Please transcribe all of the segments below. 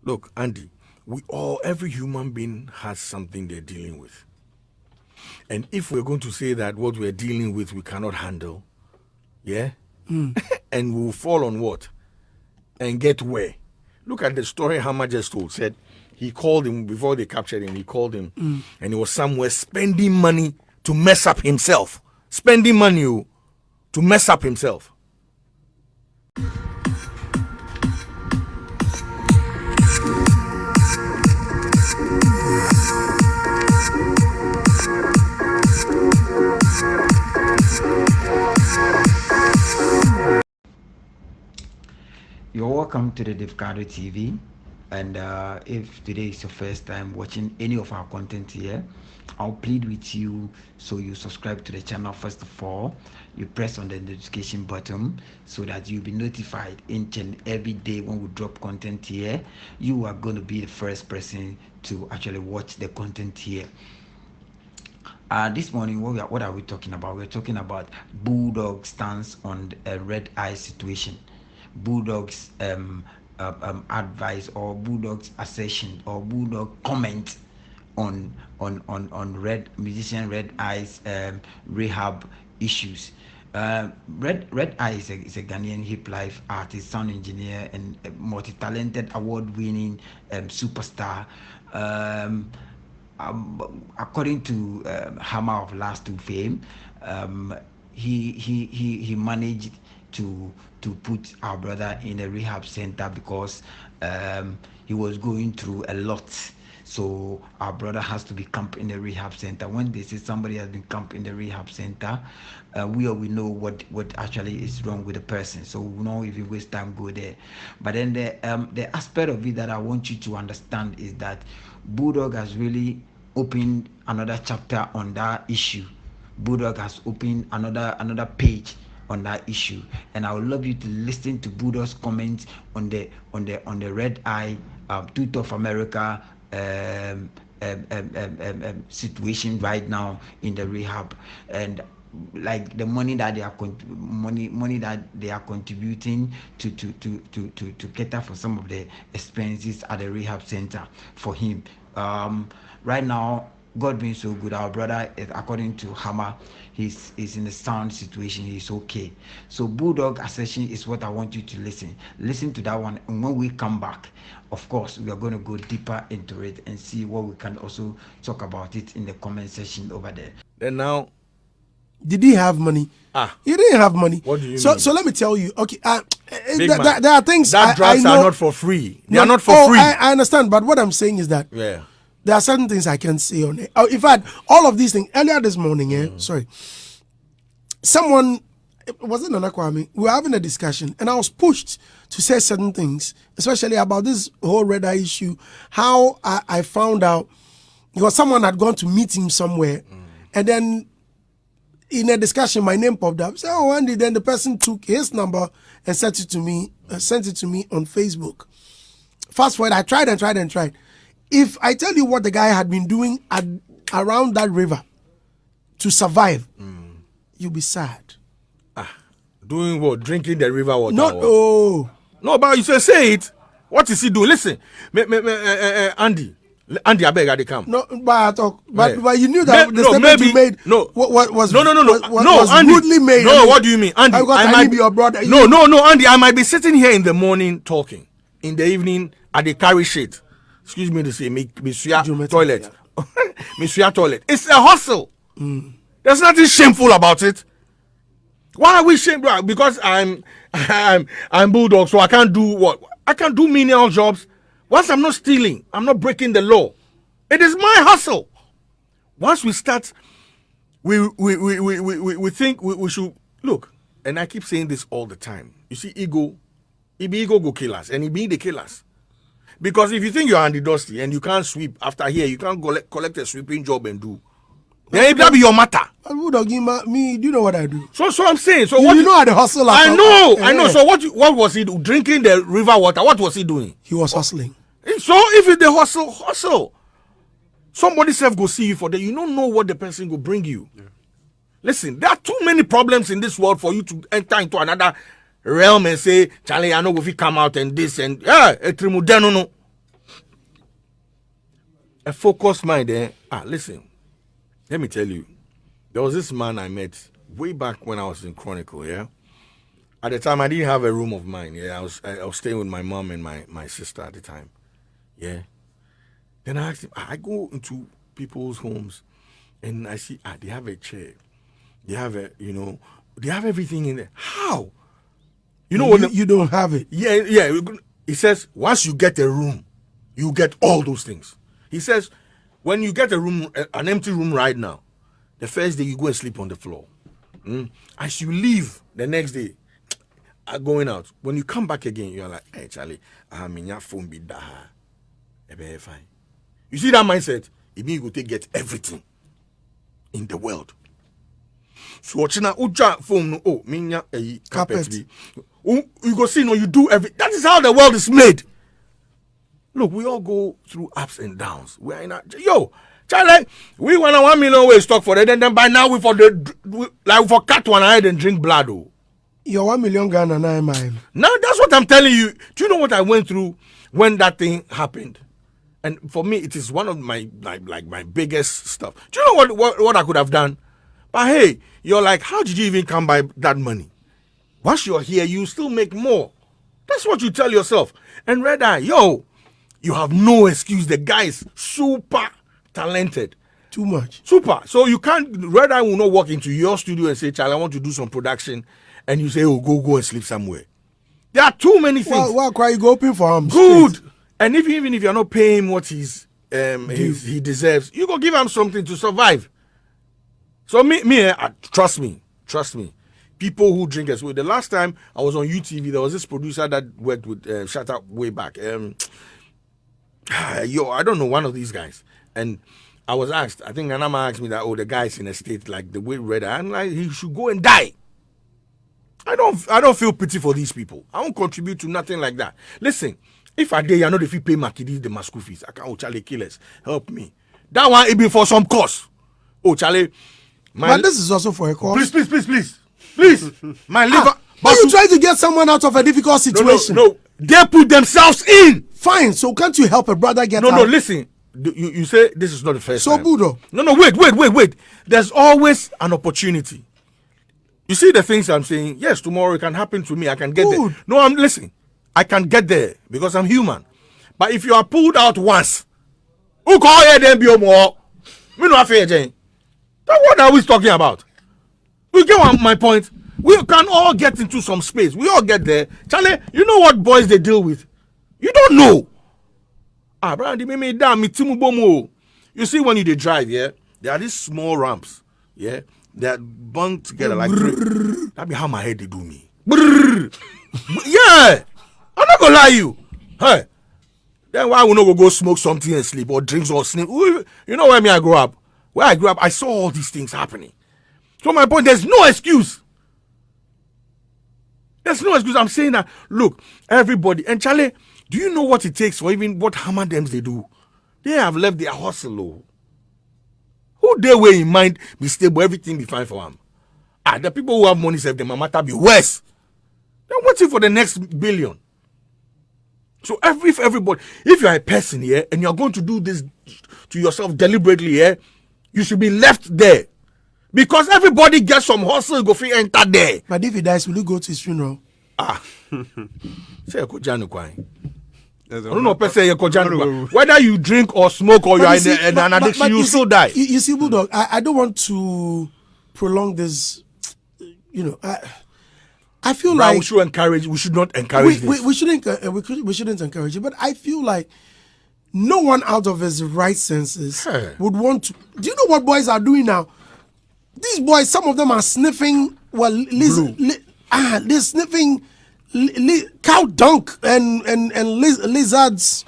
Look, Andy, every human being has something they're dealing with. And if we're going to say that what we're dealing with we cannot handle, yeah, and we'll fall on what? And get where? Look at the story Hammer just told. Said he called him before they captured him. He called him, and he was somewhere spending money to mess up himself. Spending money to mess up himself. You're welcome to the Davcadotv, and if today is your first time watching any of our content here, I'll plead with you so you subscribe to the channel. First of all, you press on the notification button so that you'll be notified each and every day when we drop content here. You are going to be the first person to actually watch the content here. This morning, what are we talking about? We're talking about BullDog stance on a red eye situation. BullDog's advice, or BullDog's assertion, or BullDog comment on musician Red Eye's rehab issues. Red Eye is a Ghanaian hip life artist, sound engineer, and a multi-talented, award-winning superstar. According to Hammer of Last to Fame, he managed to put our brother in a rehab center because he was going through a lot. So our brother has to be camped in the rehab center. When they say somebody has been camped in the rehab center, we know what actually is wrong with the person. So we know if you waste time, go there. But then the aspect of it that I want you to understand is that BullDog has really opened another chapter on that issue. BullDog has opened another page on that issue, and I would love you to listen to BullDog's comments on the Red Eye Tooth of America situation right now in the rehab, and like the money that they are money that they are contributing to cater for some of the expenses at the rehab center for him. Right now, God being so good, our brother is, according to Hammer, he's in a sound situation. He's okay. So BullDog assertion is what I want you to listen to that one, and when we come back, of course, we are going to go deeper into it and see what we can also talk about it in the comment section over there. Then now, did he have money? He didn't have money. What do you mean? So let me tell you. Okay, there are things that drugs are not for free. They are not for free. I understand, but what I'm saying is that there are certain things I can't say on it. In fact, all of these things earlier this morning. Someone, was it Nana Kwame? We were having a discussion, and I was pushed to say certain things, especially about this whole red eye issue. How I found out because someone had gone to meet him somewhere, and then in a discussion, my name popped up. So, Andy, then the person took his number and sent it to me on Facebook. Fast forward, I tried. If I tell you what the guy had been doing around that river to survive, you'll be sad. Doing what? Drinking the river water? No, but you say it. What is he doing? Listen, Andy, I beg I come. No, but you knew that the statement maybe, you made was Andy, rudely made. No, what do you mean, Andy? I might be your brother. No, Andy, I might be sitting here in the morning talking, in the evening at the carry shit. Excuse me to say, Monsieur Toilet. Monsieur Toilet. It's a hustle. There's nothing shameful about it. Why are we shameful? Because I'm BullDog, so I can't do what? I can do menial jobs. Once I'm not stealing, I'm not breaking the law. It is my hustle. Once we start, we think we should look. And I keep saying this all the time. You see, ego go kill us, and he be the killers. Because if you think you're Andy Dusty and you can't sweep after here, you can't collect a sweeping job and do. Then that be your matter. Me, do you know what I do? So I'm saying. So you know how the hustle. I know. So what was he drinking the river water? What was he doing? He was hustling. So if it's the hustle. Somebody self go see you for that. You don't know what the person will bring you. Yeah. Listen, there are too many problems in this world for you to enter into another realm and say, Charlie, I know if you come out and this and no. a focused mind, listen, let me tell you, there was this man I met way back when I was in Chronicle, yeah? At the time, I didn't have a room of mine, yeah? I was staying with my mom and my sister at the time, yeah? Then I asked him, I go into people's homes and I see, they have a chair. They have they have everything in there. How? You know what? You don't have it. Yeah. He says, once you get a room, you get all those things. He says, when you get a room, an empty room right now, the first day you go and sleep on the floor. As you leave the next day, going out, when you come back again, you're like, hey, Charlie, I'm in your phone, be fine. You see that mindset? It means you go get everything in the world. So watching that uja phone, minya a carpet. You go see, you do everything. That is how the world is made. Look, we all go through ups and downs. We are in Charlie, we want a 1 million way stock for it, and then by now we for cut one eye and drink blood. You're 1 million Ghana 9 mile. Now that's what I'm telling you. Do you know what I went through when that thing happened? And for me, it is one of my my biggest stuff. Do you know what I could have done? But hey, you're like, how did you even come by that money? Once you're here, you still make more. That's what you tell yourself. And Red Eye, you have no excuse. The guy is super talented. Too much. Super. So you can't, Red Eye will not walk into your studio and say, Charlie, I want to do some production. And you say, go and sleep somewhere. There are too many things. Why cry you go open for him? Good. Straight. And even if you're not paying him what he deserves, you go give him something to survive. So trust me. People who drink as well. The last time I was on UTV, there was this producer that worked with Shattawale back. I don't know, one of these guys. And I was asked, I think Nanama asked me that, the guy's in a state like the way Red Eye, and like he should go and die. I don't feel pity for these people. I won't contribute to nothing like that. Listen, if I dare, know if you pay Makidi the school fees, I can't. Charlie, killers, help me. That one it be for some cause. Charlie, but this is also for a cause. Please, my liver. But you try to get someone out of a difficult situation. No, they put themselves in. Fine, so can't you help a brother get out? No, listen. You say this is not the first time. So Budo. No, wait. There's always an opportunity. You see the things I'm saying? Yes, tomorrow it can happen to me. I can get there. No, I'm listening. I can get there because I'm human. But if you are pulled out once, who call here then be more? Me no affair, Jane. What are we talking about? You get my point? We can all get into some space. We all get there. Charlie, you know what boys they deal with? You don't know. You see when you drive, yeah? There are these small ramps, yeah? They're bunched together like that be how my head they do me. Yeah. I'm not gonna lie you. Hey. Then why we not go smoke something and sleep or drinks or sleep? You know where I grew up? Where I grew up, I saw all these things happening. So my point, there's no excuse. There's no excuse. I'm saying that, look, everybody, and Charlie, do you know what it takes for even what hammer dems they do? They have left their hustle. Who they were in mind be stable, everything be fine for them. The people who have money save them, matter be worse. They're waiting for the next billion. So if everybody, if you're a person here and you're going to do this to yourself deliberately here, you should be left there. Because everybody gets some hustle, go free enter there. But if he dies, will you go to his funeral? Say I don't know, whether you drink or smoke or you are in an addiction, you still die. You see, BullDog, I don't want to prolong this. I feel like we should not encourage this. We shouldn't encourage it. But I feel like no one out of his right senses would want to. Do you know what boys are doing now? These boys, some of them are sniffing. They're sniffing cow dung and lizards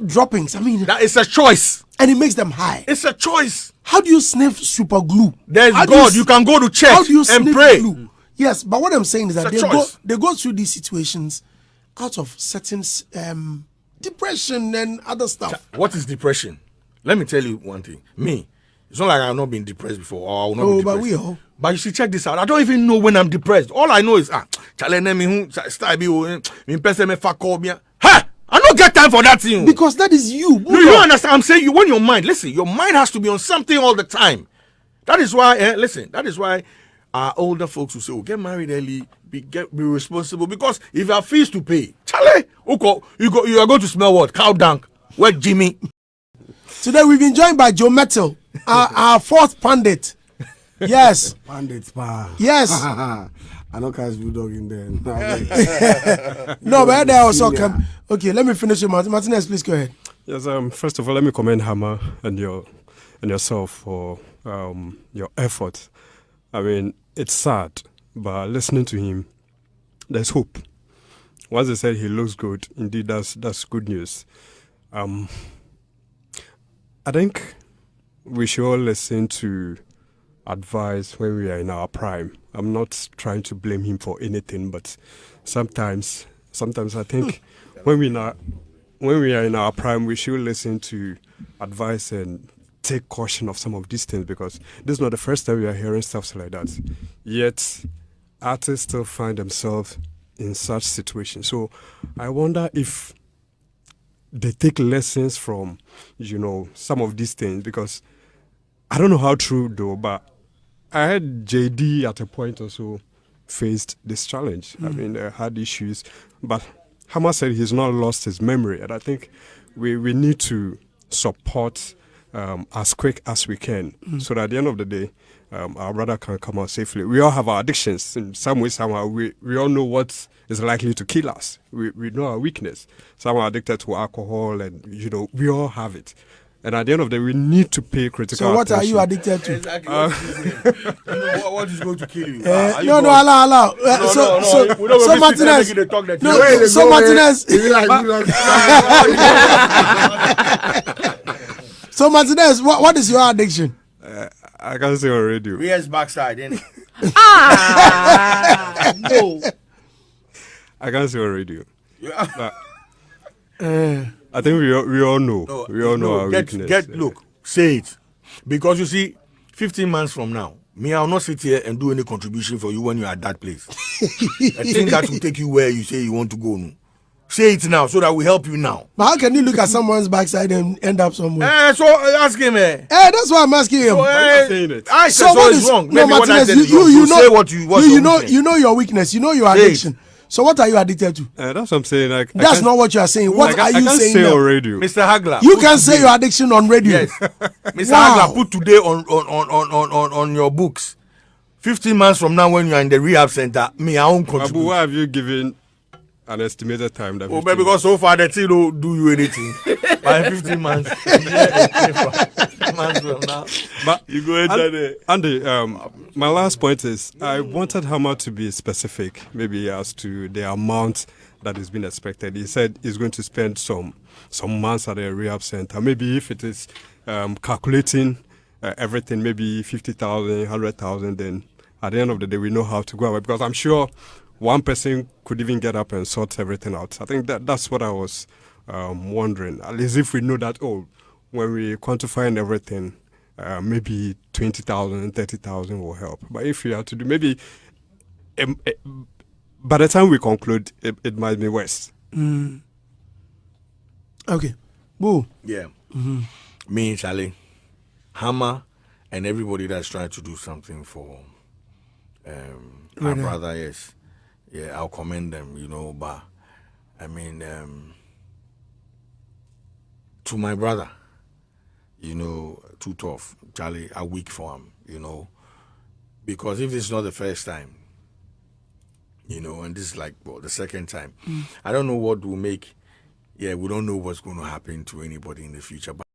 droppings. I mean, that is a choice, and it makes them high. It's a choice. How do you sniff super glue? There's God. You can go to church and pray. Glue? Yes, but what I'm saying is that they go through these situations out of certain depression and other stuff. What is depression? Let me tell you one thing. Me, it's not like I've not been depressed before, or I will not be depressed. But we all. But you should check this out. I don't even know when I'm depressed. All I know is I know don't get time for that thing. Because that is you. No, you don't understand. I'm saying you when your mind, listen, your mind has to be on something all the time. That is why, that is why our older folks will say, get married early, be responsible. Because if you have fees to pay, Charlie, you are going to smell what? Cow dung. Where Jimmy? Today we've been joined by Joe Metal, our fourth pundit. Yes. Pundit, pa. Yes. I know guys BullDog in there. No, but they also come. Okay, let me finish with Martinez, please go ahead. Yes, first of all, let me commend Hammer and yourself for your effort. I mean, it's sad, but listening to him, there's hope. Once they said he looks good, indeed, that's good news. I think we should all listen to advice when we are in our prime. I'm not trying to blame him for anything, but sometimes I think when we are in our prime, we should listen to advice and take caution of some of these things, because this is not the first time we are hearing stuff like that. Yet artists still find themselves in such situations. So I wonder if they take lessons from, some of these things, because I don't know how true though, but I heard JD at a point also faced this challenge. I mean, they had issues, but Hammer said he's not lost his memory, and I think we need to support as quick as we can, so that at the end of the day, our brother can come out safely. We all have our addictions in some way, somehow. We all know what is likely to kill us. We know our weakness. Some are addicted to alcohol, and we all have it. And at the end of the day, we need to pay critical attention. So what are you addicted to? Exactly. What is going to kill you? Allow. So Martinez. So Martinez. So Martinez, what is your addiction? I can't say on radio. Rears backside, innit? No. I can't say on radio. But, I think we all know. Our weakness. Look, say it. Because you see, 15 months from now, me, I'll not sit here and do any contribution for you when you're at that place. I think that will take you where you say you want to go. No? Say it now so that we help you now. But how can you look at someone's backside and end up somewhere? So ask him. That's why I'm asking him. Why are you saying it? I said so it's wrong. No, Maybe Martinez, you know what you know your weakness. You know your addiction. So what are you addicted to? That's what I'm saying. That's not what you are saying. What are you saying? Say on radio. Mr. Hagler. You can say your addiction on radio. Yes. Mr. Hagler, put today on your books. 15 months from now, when you are in the rehab center, me, I won't contribute. Abu, why have you given an estimated time? That because so far the thing don't do you anything. By 15 months. 15 months from now. But you go enter there. Andy, my last point is I wanted Hammer to be specific, maybe as to the amount that is being expected. He said he's going to spend some months at a rehab center. Maybe if it is calculating everything, maybe 50,000, 100,000, then at the end of the day, we know how to go about. Because I'm sure one person could even get up and sort everything out. I think that's what I was wondering. At least if we know that, when we quantify everything, maybe 20,000, 30,000 will help. But if we have to do maybe, by the time we conclude, it might be worse. Okay. Boo. Yeah. Me, Charlie, Hammer, and everybody that's trying to do something for our brother, yes. Yeah, I'll commend them, but I mean, to my brother, too tough. Charlie, I'm weak for him, because if it's not the first time, and this is like the second time, I don't know what will make, we don't know what's going to happen to anybody in the future, but